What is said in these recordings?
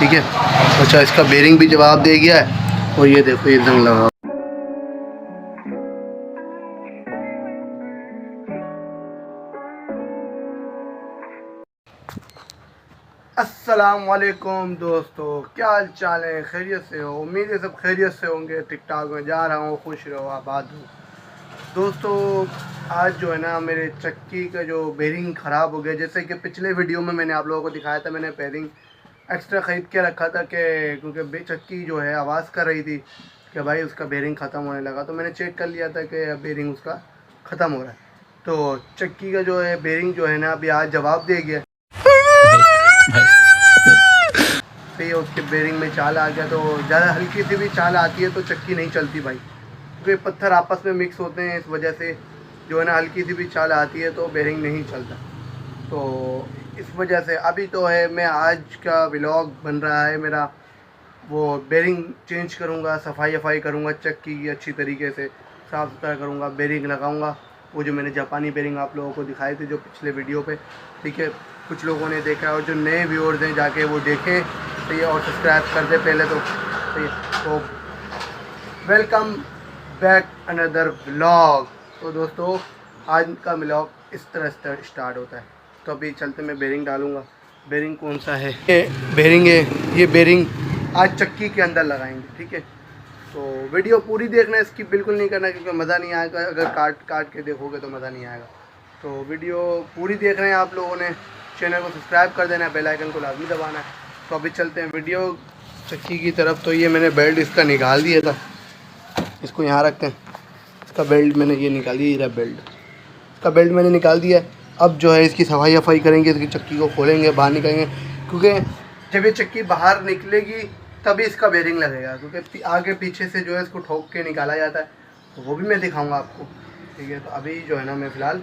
ठीक है। अच्छा, इसका बेरिंग भी जवाब दे गया है और ये देखो ये जंग लगा। अस्सलाम वालेकुम दोस्तों, क्या हाल चाल है? खैरियत से हो? उम्मीद है सब खैरियत से होंगे। टिक टाक में जा रहा हूँ, खुश रहो, आबाद हो। दोस्तों आज जो है ना मेरे चक्की का जो बेरिंग ख़राब हो गया। जैसे कि पिछले वीडियो में मैंने आप लोगों को दिखाया था, मैंने बेरिंग एक्स्ट्रा ख़रीद के रखा था कि क्योंकि चक्की जो है आवाज़ कर रही थी कि भाई उसका बेरिंग ख़त्म होने लगा। तो मैंने चेक कर लिया था कि बेरिंग उसका ख़त्म हो रहा है। तो चक्की का जो है बेरिंग जो है ना अभी आज जवाब दे गया। फिर उसके बेरिंग में चाल आ गया। तो ज़्यादा हल्की सी भी चाल आती है तो चक्की नहीं चलती भाई, क्योंकि पत्थर आपस में मिक्स होते हैं। इस वजह से जो है ना हल्की सी भी चाल आती है तो बेरिंग नहीं चलता। तो इस वजह से अभी तो है, मैं आज का व्लॉग बन रहा है मेरा, वो बेरिंग चेंज करूँगा, सफाई करूँगा, चक्की की अच्छी तरीके से साफ़ सुथरा करूँगा, बेरिंग लगाऊँगा। वो जो मैंने जापानी बेरिंग आप लोगों को दिखाए थे जो पिछले वीडियो पे, ठीक है, कुछ लोगों ने देखा और जो नए व्यूअर्स हैं जाके वो देखें, सही है, और सब्सक्राइब कर दे पहले तो, सही है। तो वेलकम बैक अनदर व्लॉग। तो दोस्तों आज का व्लॉग इस तरह से स्टार्ट होता है। तो अभी चलते मैं बेरिंग डालूँगा। बेरिंग कौन सा है? ये बेरिंग है। ये बेरिंग आज चक्की के अंदर लगाएंगे, ठीक है। तो वीडियो पूरी देखना, इसकी बिल्कुल नहीं करना क्योंकि मज़ा नहीं आएगा। अगर काट के देखोगे तो मज़ा नहीं आएगा। तो वीडियो पूरी देख रहे हैं आप लोगों ने, चैनल को सब्सक्राइब कर देना है, बेल आइकन को लाजमी दबाना है। तो अभी चलते हैं वीडियो चक्की की तरफ। तो ये मैंने बेल्ट इसका निकाल दिया था, इसको यहाँ रखते हैं। इसका बेल्ट मैंने ये निकाल दिया, बेल्ट इसका बेल्ट मैंने निकाल दिया। अब जो है इसकी सफाई करेंगे, इसकी चक्की को खोलेंगे, बाहर निकलेंगे, क्योंकि जब ये चक्की बाहर निकलेगी तभी इसका बेरिंग लगेगा, क्योंकि आगे पीछे से जो है इसको ठोक के निकाला जाता है। तो वो भी मैं दिखाऊंगा आपको, ठीक है। तो अभी जो है ना मैं फ़िलहाल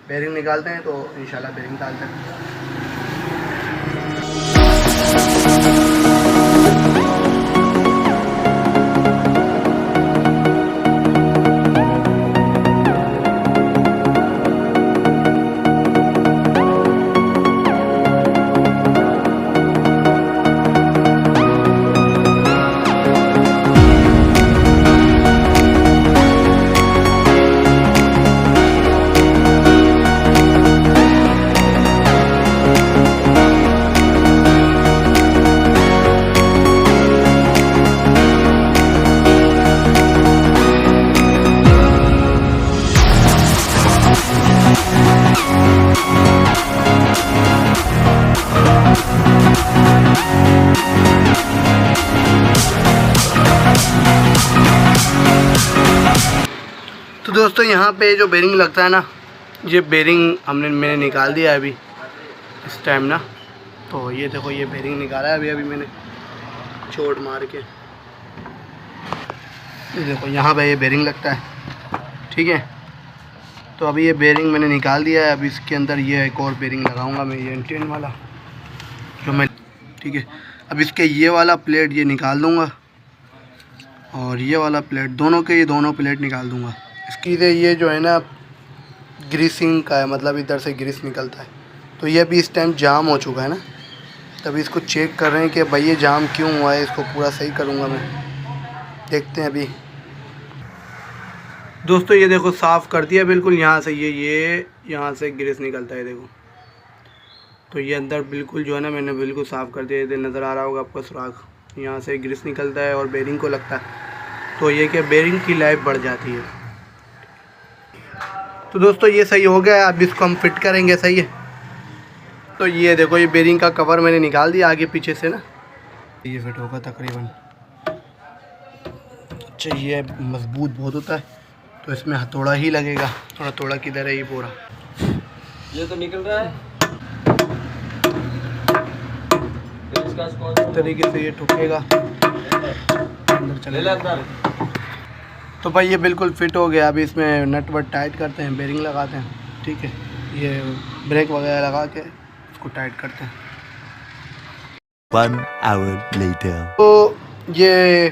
बेरिंग निकालते हैं, तो इंशाल्लाह बेरिंग डालते हैं। तो दोस्तों यहाँ पे जो बेरिंग लगता है ना, ये बेरिंग मैंने निकाल दिया है अभी इस टाइम ना। तो ये देखो ये बेरिंग निकाला है अभी मैंने चोट मार के। ये देखो यहाँ पे ये बेरिंग लगता है, ठीक है। तो अभी ये बेरिंग मैंने निकाल दिया है। अभी इसके अंदर ये एक और बेरिंग लगाऊंगा मैं, ये एंटीन वाला जो मैं, ठीक है। अब इसके ये वाला प्लेट ये निकाल दूँगा और ये वाला प्लेट, दोनों के ये दोनों प्लेट निकाल दूँगा। इसकी ये जो है ना ग्रीसिंग का है, मतलब इधर से ग्रीस निकलता है। तो ये अभी इस टाइम जाम हो चुका है ना, तभी इसको चेक कर रहे हैं कि भाई ये जाम क्यों हुआ है। इसको पूरा सही करूँगा मैं, देखते हैं अभी। दोस्तों ये देखो साफ़ कर दिया बिल्कुल, यहाँ से ये यहाँ से ग्रीस निकलता है, देखो। तो ये अंदर बिल्कुल जो है ना मैंने बिल्कुल साफ़ कर दिया। इधर नज़र आ रहा होगा आपको सुराख, यहाँ से ग्रीस निकलता है और बेरिंग को लगता है। तो ये कि बेरिंग की लाइफ बढ़ जाती है। तो दोस्तों ये सही हो गया, अब इसको हम फिट करेंगे, सही है। तो ये देखो ये बेरिंग का कवर मैंने निकाल दिया आगे पीछे से ना, ये फिट होगा तकरीबन। अच्छा ये मजबूत बहुत होता है, तो इसमें हथौड़ा ही लगेगा। हथौड़ा किधर है? ये पूरा ये तो निकल रहा है इस तरीके से ये ठुकेगा, अंदर चलेगा। तो भाई ये बिल्कुल फिट हो गया। अभी इसमें नट वट टाइट करते हैं, बेरिंग लगाते हैं, ठीक है। ये ब्रेक वगैरह लगा के इसको टाइट करते हैं। 1 hour later. तो ये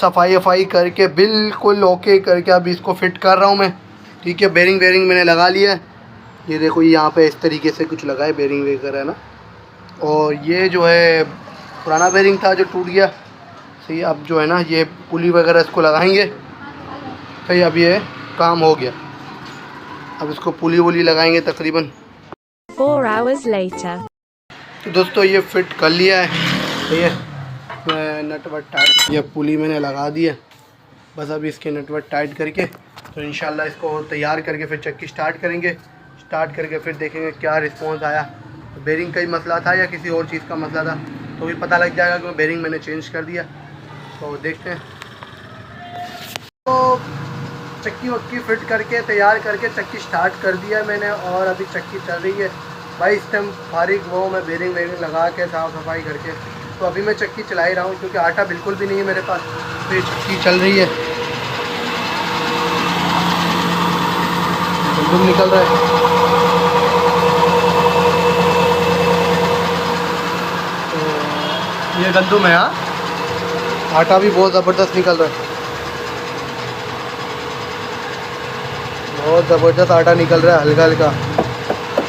सफाई करके बिल्कुल ओके करके अभी इसको फिट कर रहा हूँ मैं, ठीक है। बेरिंग मैंने लगा लिया है। ये देखो यहाँ पे इस तरीके से कुछ लगा है बेरिंग वगैरह ना, और ये जो है पुराना बेरिंग था जो टूट गया। सही, अब जो है ना ये पुली वगैरह इसको लगाएंगे। सही, अब ये काम हो गया। अब इसको पुली वुली लगाएंगे तकरीबन। 4 hours later. तो दोस्तों ये फिट कर लिया है। सही है, मैं नट वट टाइट, ये पुली मैंने लगा दिया। बस अभी इसके नट वट टाइट करके तो इंशाल्लाह इसको तैयार करके फिर चक्की स्टार्ट करेंगे। स्टार्ट करके फिर देखेंगे क्या रिस्पॉन्स आया। तो बेरिंग का ही मसला था या किसी और चीज़ का मसला था तो भी पता लग जाएगा कि बेरिंग मैंने चेंज कर दिया। तो देखते हैं। तो चक्की वक्की फिट करके तैयार करके चक्की स्टार्ट कर दिया मैंने और अभी चक्की चल रही है भाई। इस टाइम फारिग वो मैं बेरिंग वेरिंग लगा के साफ़ सफाई करके तो अभी मैं चक्की चला ही रहा हूँ क्योंकि आटा बिल्कुल भी नहीं है मेरे पास। तो ये चक्की चल रही है, गंदम निकल रहा है। तो ये गंदम है। हाँ, आटा भी बहुत ज़बरदस्त निकल रहा है, बहुत ज़बरदस्त आटा निकल रहा है हल्का हल्का।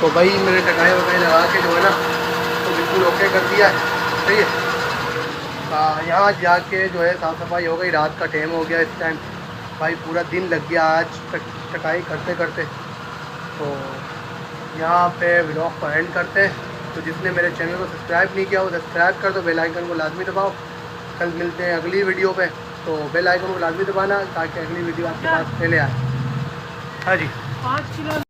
तो भाई मैंने टकाई वकाई लगा के जो है ना तो बिल्कुल ओके कर दिया है। सही है, यहाँ जाके जो है साफ़ सफाई हो गई। रात का टाइम हो गया इस टाइम भाई, पूरा दिन लग गया आज टकाई करते करते। तो यहाँ पे व्लॉग को एंड करते हैं। तो जिसने मेरे चैनल को सब्सक्राइब नहीं किया वो सब्सक्राइब कर दो, बेल आइकन को लाजमी दबाओ। कल मिलते हैं अगली वीडियो पे, तो बेल आइकन को लाजमी दबाना ताकि अगली वीडियो आपके पास पहले आए। हाँ जी, 5 किलो